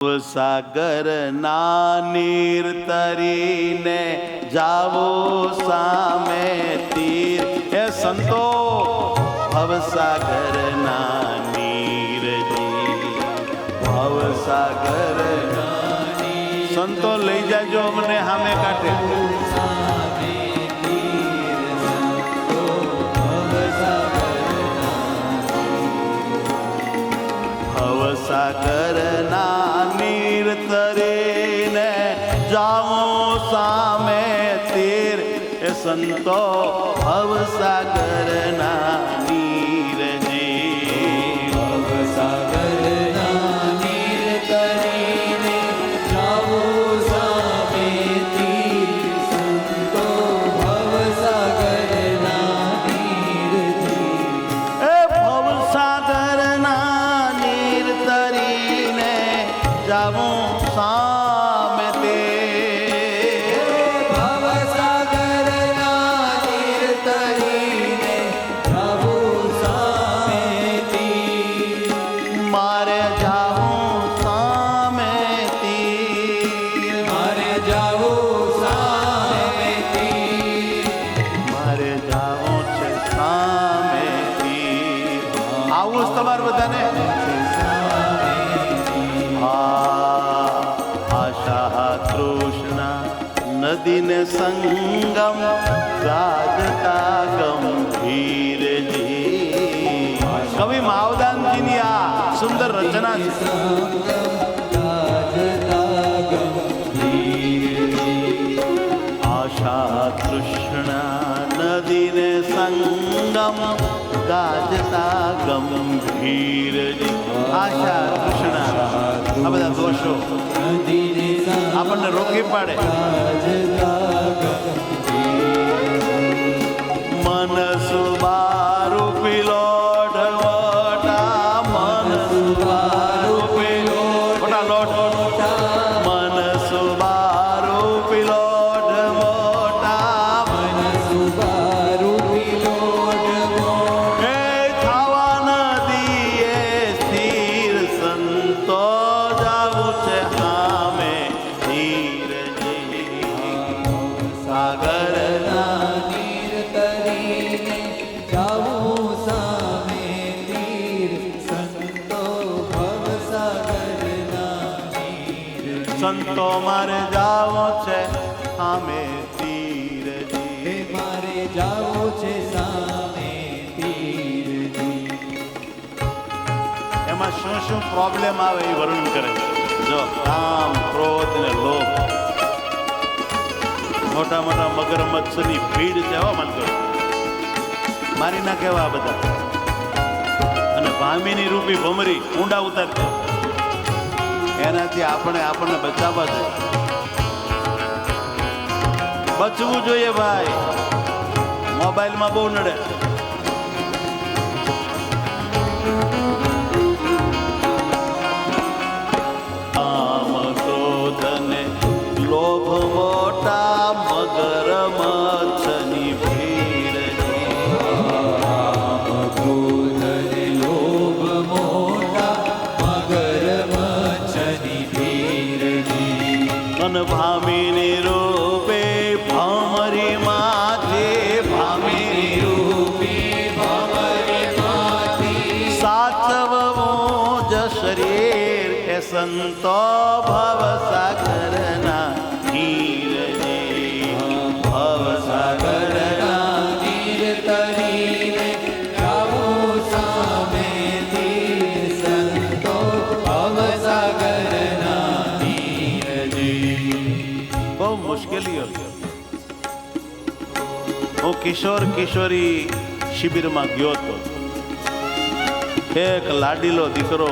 સાગર ના નીર તરીને જાવો સામે તીર. એ સંતો ભવસાગર ના નીરજી, ભવસાગર સંતો લઈ જાજો અમને સામે કાઢે. ભવસાગર ના નીર તરીને જાઓ સામે તીર. એ સંતો ભવસાગર ના નીરજી, ભવસાગર ના નીર તરીને જાઓ સામે તીર. સંતો ભવસાગર ના નીરજી, એ ભવસાગર ના નીર તરીને જાઓ સામે તીર. ભવસાગર ના નીર તરીને જાઓ સામે તીર. મારે જાઉં સામે તીર, મારે જાઓ સામે તીર. મારે જાઉં છે સામે તીર. આવું જ તમારે બધાને આશા તૃષ્ણા નદીને સંગમ ગાજતા ગંભીરજી. કવિ માવદાનજીની આ સુંદર રચના છે. આશા તૃષ્ણા નદીને સંગમ ગાજતા ગંભીરજી. આશા તૃષ્ણા આ બધા દોષો આપણને રોકી પાડે. મન સુબારું પીલો ઢવટા, મન સુબારું પીલો ઢવટા, મન સુબારું પીલો ઢવટા, મન એ થાવા નદીએ સ્થિર. સંતો જાવું છે સામે ધીરજી. સાગર ના નીર તરીને જાઓ સામે તીર. સંતો ભવસાગર ના નીર, સંતો મારે જાવો છે સામે તીરજી. મારે જાઓ છે સામે તીરજી. એમાં શું શું પ્રોબ્લેમ આવે એ વર્ણન કરે છે. જો કામ, ક્રોધ ને લોભ, મોટા મોટા મગરમચ્છની ભીડ છે. હો માનતો મારી ના કેવા બધા. અને ભામીની રૂપી ભમરી ઊંડા ઉતારશે. એનાથી આપણને બચાવવા જોઈએ, બચવું જોઈએ ભાઈ. મોબાઈલમાં બહુ નડે. કામ, ક્રોધ ને લોભ મોટા મગરમચ્છની ભીડ. ક્રોધ ને લોભ મોટા મગરમચ્છની ભીડજી. મન ભામીની રૂપે ભમરી માથે, ભામીની રૂપી ભમરી માથી સાચવવું જ શરીર. એ સંતો ભવસાગરના નીરજી, ભવસાગરના નીર તરીને જાઓ સામે તીર. સંતો ભવસાગર ના નીરજી. બહુ મુશ્કેલીઓ છે. હું કિશોર કિશોરી શિબિરમાં ગયો હતો. એક લાડીલો દીકરો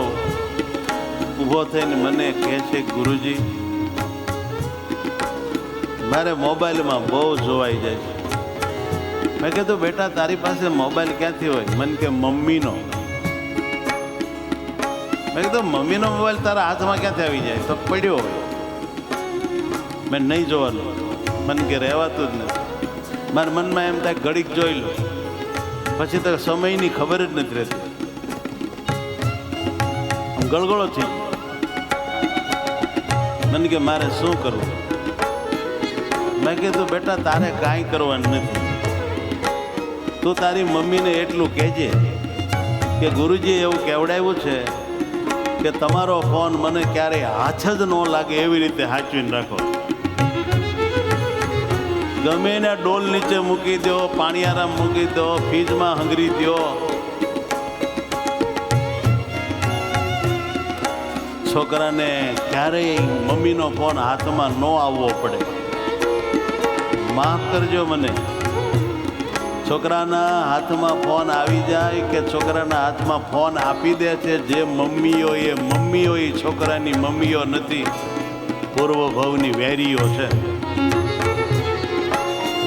ઊભો થઈને મને કહે છે, ગુરુજી મારે મોબાઈલમાં બહુ જોવાઈ જાય છે. મેં કીધું બેટા તારી પાસે મોબાઈલ ક્યાંથી હોય? મને કે મમ્મીનો. મેં કીધું મમ્મીનો મોબાઈલ તારા હાથમાં ક્યાંથી આવી જાય? તો પડ્યો હોય. મેં નહીં જોવાનું. મને કે રહેવાતું જ નથી. મારા મનમાં એમ થાય ઘડીક જોઈ લો, પછી તો સમયની ખબર જ નથી રહેતી. ગળગળો થઈ મને કે મારે શું કરવું? મેં કીધું બેટા તારે કાંઈ કરવાનું નથી. તું તારી મમ્મીને એટલું કહેજે કે ગુરુજીએ એવું કહેવડાવ્યું છે કે તમારો ફોન મને ક્યારેય હાથ જ ન લાગે એવી રીતે સાચવીને રાખો. ગમે એના ડોલ નીચે મૂકી દો, પાણીયારામ મૂકી દો, ફ્રીજમાં હંગરી દો. છોકરાને ક્યારેય મમ્મીનો ફોન હાથમાં ન આવવો પડે. માફ કરજો મને. છોકરાના હાથમાં ફોન આવી જાય કે છોકરાના હાથમાં ફોન આપી દે છે જે મમ્મીઓ, એ મમ્મીઓ એ છોકરાની મમ્મીઓ નથી, પૂર્વ ભવની વેરીઓ છે.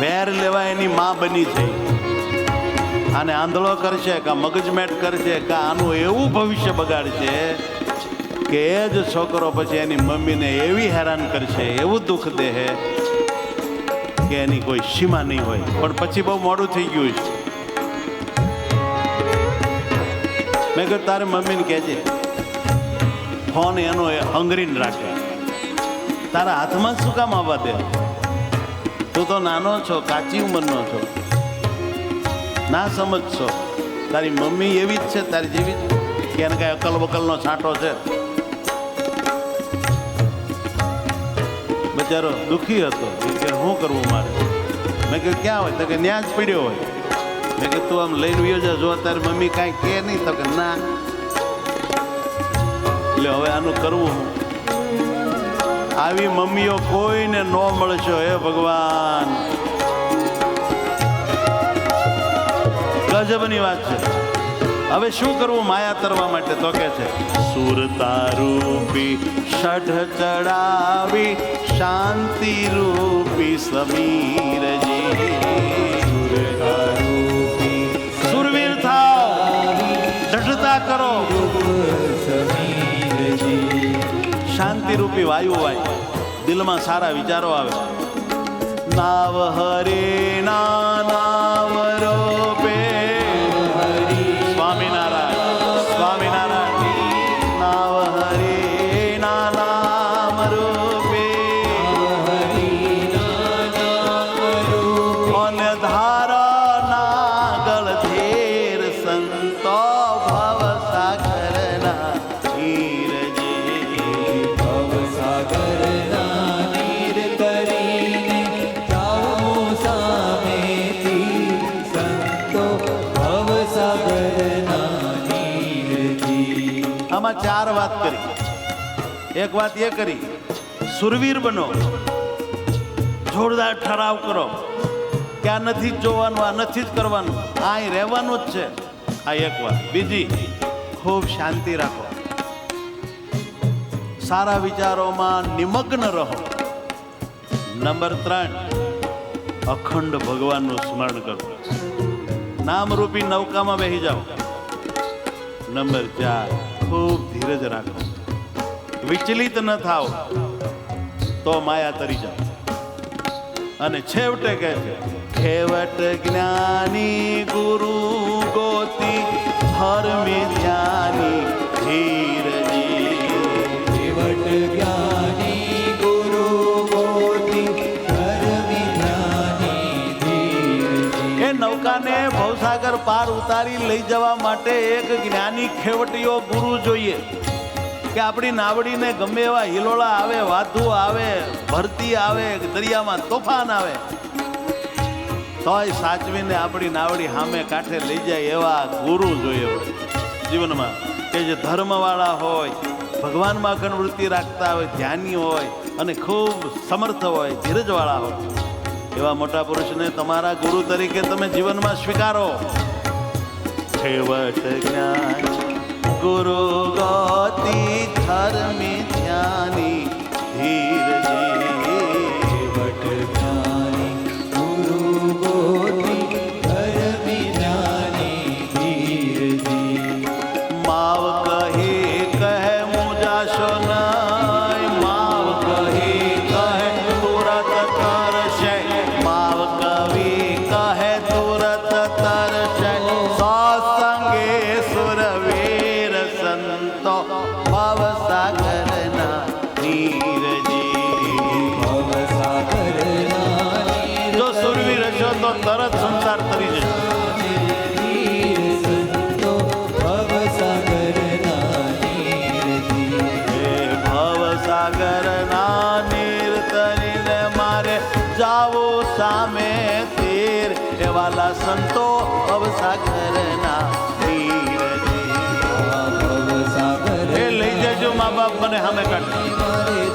વેર લેવા એની માં બની છે. આને આંધળો કરશે કે મગજમેટ કરશે કે આનું એવું ભવિષ્ય બગાડશે કે એ જ છોકરો પછી એની મમ્મીને એવી હેરાન કરશે, એવું દુઃખ દે કે એની કોઈ સીમા નહીં હોય. પણ પછી બહુ મોડું થઈ ગયું છે. મેં કહ્યું તારે મમ્મીને કહેજે ફોન એનો હંગરીને રાખે, તારા હાથમાં શું કામ આવવા દે? તું તો નાનો છો, કાચી ઉંમરનો છો, ના સમજશો. તારી મમ્મી એવી જ છે તારી જેવી જ, કે એને કાંઈ અકલ બકલનો છાંટો છે? બચારો દુઃખી હતો કે શું કરવું મારે. મેં કહ્યું ક્યાં હોય? તો કે ન્યા જ પડ્યો હોય. મેં કહ્યું તું આમ લઈને વ્યો જા, જો તારી મમ્મી કાંઈ કહે નહીં. તો કે ના. એટલે હવે આનું કરવું હું? આવી મમ્મીઓ કોઈને ન મળશો. હે ભગવાન, ગજબની વાત છે. હવે શું કરવું માયા તરવા માટે? તો કે છે સુરતા રૂપી ષઢ ચડાવી શાંતિ રૂપી સમીરજી. સુરવીર થાવ, દૃઢતા કરો. શાંતિ રૂપી વાયુ વાય, દિલમાં સારા વિચારો આવે. નાવ હરે નાવ રૂપે સ્વામિનારાયણ, સ્વામિનારાયણ. નાવ હરે નામ રૂપે અને ધારા નાગળ ધેર સંતો ભવ સાગરના ધીરજી. ભવ સાગરના નીર કરીને જાઓ સામેથી સંતો ભવ સાગરના નીરજી. આમાં ચાર વાત કરી. એક વાત એ કરી સુરવીર બનો, જોરદાર ઠરાવ કરો કે આ નથી જ જોવાનું, આ નથી જ કરવાનું, આ અહીં રહેવાનું જ છે. આ એક વાત. બીજી, ખૂબ શાંતિ રાખો, સારા વિચારોમાં નિમગ્ન રહો. નંબર 3, અખંડ ભગવાનનું સ્મરણ કરો. નામરૂપી નૌકામાં બેસી જાઓ. નંબર 4, ખૂબ ધીરજ રાખો, વિચલિત ન થાવ તો માયા તરી જાઓ. અને છેવટે કહે છે ખેવટ જ્ઞાની ગુરુ ગોતી ધર્મી ધ્યાની ધીરજી. કેવટ જ્ઞાની ગુરુ ગોતી ધર્મી ધ્યાની ધીરજી. એ નૌકાને ભવસાગર પાર ઉતારી લઈ જવા માટે એક જ્ઞાની ખેવટીયો ગુરુ જોઈએ કે આપણી નાવડીને ગમે એવા હિલોળા આવે, વાધુ આવે, ભરતી આવે, દરિયામાં તોફાન આવે, તોય સાચવીને આપણી નાવડી સામે કાંઠે લઈ જાય એવા ગુરુ જોઈએ જીવનમાં, કે જે ધર્મવાળા હોય, ભગવાનમાં અખંડ વૃત્તિ રાખતા હોય, ધ્યાની હોય અને ખૂબ સમર્થ હોય, ધીરજવાળા હોય. એવા મોટા પુરુષને તમારા ગુરુ તરીકે તમે જીવનમાં સ્વીકારો. છેવટ જ્ઞાન ગુરુ ગોતી ધર્મી ધ્યાની ધીરજી. કેવટ જ્ઞાની ગુરુ ગોતી ધર્મી ધ્યાની ધીરજી. માવ કહે કહે મુજાશો નહીં, માવ કહે કહે તુરત કરશે, માવ કવિ કહે તુરત તરશે. સત્સંગે સુરવીર સંતો ભવ સાગર બાપ મને સામે કાઢે. મારે